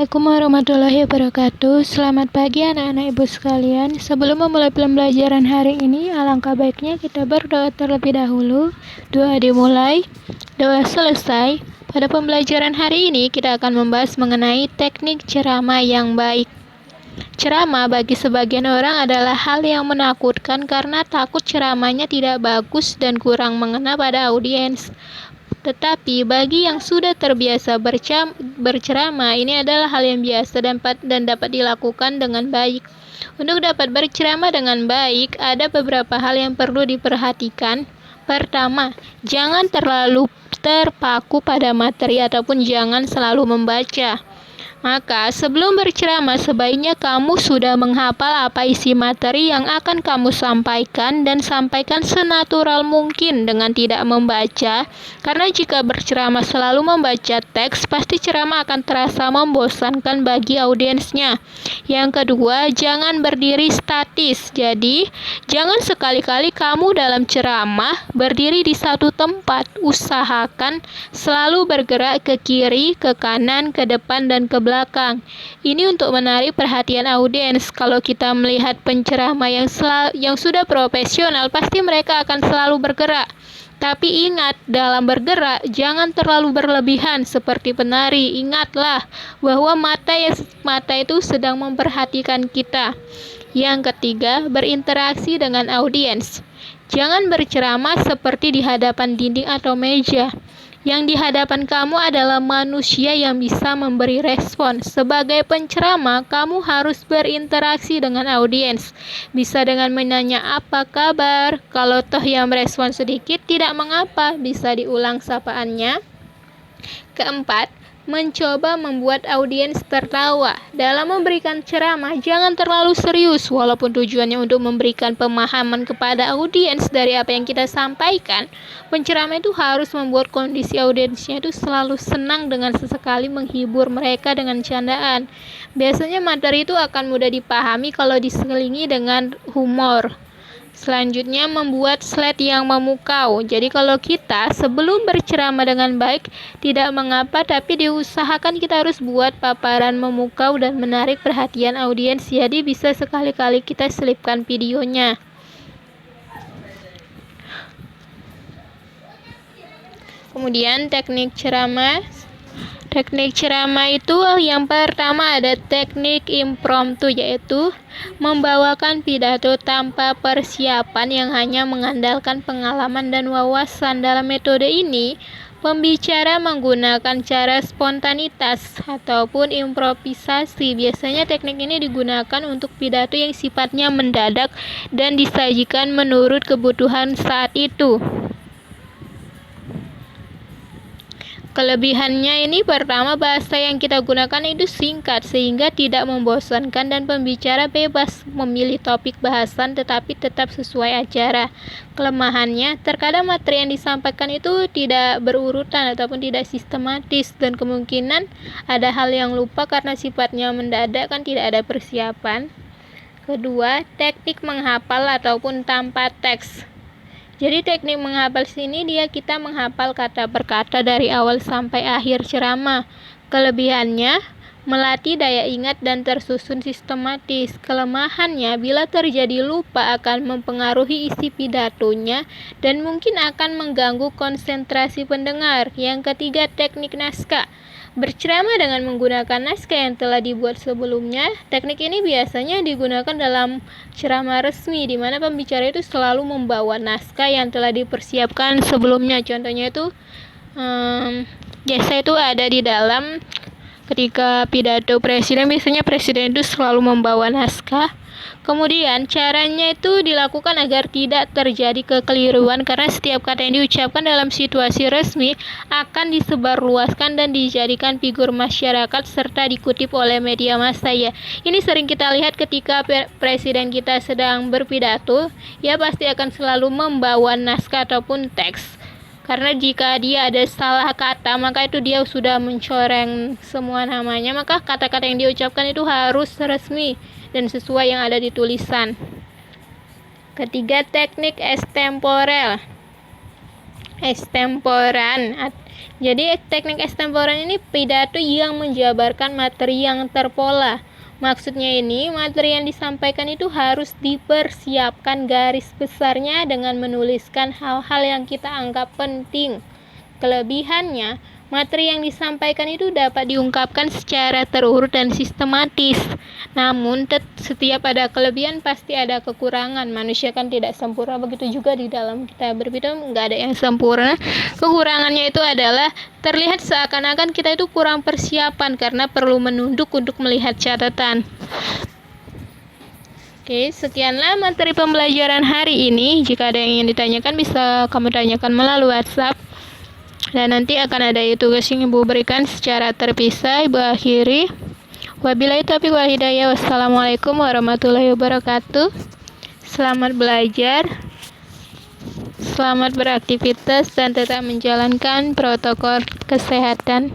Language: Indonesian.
Assalamualaikum warahmatullahi wabarakatuh. Selamat pagi anak-anak ibu sekalian. Sebelum memulai pembelajaran hari ini, alangkah baiknya kita berdoa terlebih dahulu. Doa dimulai, doa selesai. Pada pembelajaran hari ini kita akan membahas mengenai teknik ceramah yang baik. Ceramah bagi sebagian orang adalah hal yang menakutkan karena takut ceramahnya tidak bagus dan kurang mengena pada audiens. Tetapi bagi yang sudah terbiasa berceramah, ini adalah hal yang biasa dan dapat dilakukan dengan baik. Untuk dapat berceramah dengan baik, ada beberapa hal yang perlu diperhatikan. Pertama, jangan terlalu terpaku pada materi ataupun jangan selalu membaca. Maka sebelum berceramah sebaiknya kamu sudah menghafal apa isi materi yang akan kamu sampaikan dan sampaikan senatural mungkin dengan tidak membaca. Karena jika berceramah selalu membaca teks, pasti ceramah akan terasa membosankan bagi audiensnya. Yang kedua, jangan berdiri statis. Jadi, jangan sekali-kali kamu dalam ceramah berdiri di satu tempat. Usahakan selalu bergerak ke kiri, ke kanan, ke depan, dan ke belakang. Ini untuk menarik perhatian audiens. Kalau kita melihat penceramah yang sudah profesional, pasti mereka akan selalu bergerak. Tapi ingat, dalam bergerak jangan terlalu berlebihan seperti penari. Ingatlah bahwa mata itu sedang memperhatikan kita. Yang ketiga, berinteraksi dengan audiens. Jangan berceramah seperti di hadapan dinding atau meja. Yang di hadapan kamu adalah manusia yang bisa memberi respon. Sebagai penceramah, kamu harus berinteraksi dengan audiens. Bisa dengan menanya apa kabar. Kalau toh yang merespon sedikit, tidak mengapa, bisa diulang sapaannya. Keempat, mencoba membuat audiens tertawa. Dalam memberikan ceramah, jangan terlalu serius. Walaupun tujuannya untuk memberikan pemahaman kepada audiens dari apa yang kita sampaikan, penceramah itu harus membuat kondisi audiensnya itu selalu senang dengan sesekali menghibur mereka dengan candaan. Biasanya materi itu akan mudah dipahami kalau diselingi dengan humor. Selanjutnya, membuat slide yang memukau. Jadi kalau kita sebelum berceramah dengan baik, tidak mengapa, tapi diusahakan kita harus buat paparan memukau dan menarik perhatian audiens. Jadi bisa sekali-kali kita selipkan videonya. Kemudian teknik ceramah. Teknik ceramah itu yang pertama ada teknik impromptu, yaitu membawakan pidato tanpa persiapan yang hanya mengandalkan pengalaman dan wawasan. Dalam metode ini, pembicara menggunakan cara spontanitas ataupun improvisasi. Biasanya teknik ini digunakan untuk pidato yang sifatnya mendadak dan disajikan menurut kebutuhan saat itu. Kelebihannya ini pertama, bahasa yang kita gunakan itu singkat sehingga tidak membosankan dan pembicara bebas memilih topik bahasan tetapi tetap sesuai acara. Kelemahannya, terkadang materi yang disampaikan itu tidak berurutan ataupun tidak sistematis dan kemungkinan ada hal yang lupa karena sifatnya mendadak, kan tidak ada persiapan. Kedua, teknik menghafal ataupun tanpa teks. Jadi teknik menghafal sini kita menghafal kata per kata dari awal sampai akhir ceramah. Kelebihannya, melatih daya ingat dan tersusun sistematis. Kelemahannya, bila terjadi lupa akan mempengaruhi isi pidatonya dan mungkin akan mengganggu konsentrasi pendengar. Yang ketiga, teknik naskah. Berceramah dengan menggunakan naskah yang telah dibuat sebelumnya. Teknik ini biasanya digunakan dalam ceramah resmi, di mana pembicara itu selalu membawa naskah yang telah dipersiapkan sebelumnya. Contohnya itu biasa itu ada di dalam ketika pidato presiden, biasanya presiden itu selalu membawa naskah. Kemudian caranya itu dilakukan agar tidak terjadi kekeliruan karena setiap kata yang diucapkan dalam situasi resmi akan disebarluaskan dan dijadikan figur masyarakat serta dikutip oleh media massa ya. Ini sering kita lihat ketika presiden kita sedang berpidato, ya pasti akan selalu membawa naskah ataupun teks. Karena jika dia ada salah kata, maka itu dia sudah mencoreng semua namanya, maka kata-kata yang diucapkan itu harus resmi dan sesuai yang ada di tulisan. Ketiga, teknik extemporan. Jadi teknik extemporan ini pidato yang menjabarkan materi yang terpola. Maksudnya ini, materi yang disampaikan itu harus dipersiapkan garis besarnya dengan menuliskan hal-hal yang kita anggap penting. Kelebihannya, materi yang disampaikan itu dapat diungkapkan secara terurut dan sistematis. Namun, setiap ada kelebihan pasti ada kekurangan. Manusia kan tidak sempurna, begitu juga di dalam kita berbicara nggak ada yang sempurna. Kekurangannya itu adalah terlihat seakan-akan kita itu kurang persiapan karena perlu menunduk untuk melihat catatan. Oke, sekianlah materi pembelajaran hari ini. Jika ada yang ingin ditanyakan, bisa kamu tanyakan melalui WhatsApp. Dan nanti akan ada tugas yang Ibu berikan secara terpisah. Ibu akhiri. Wabillahi taufiq wal hidayah. Wassalamualaikum warahmatullahi wabarakatuh. Selamat belajar. Selamat beraktivitas dan tetap menjalankan protokol kesehatan.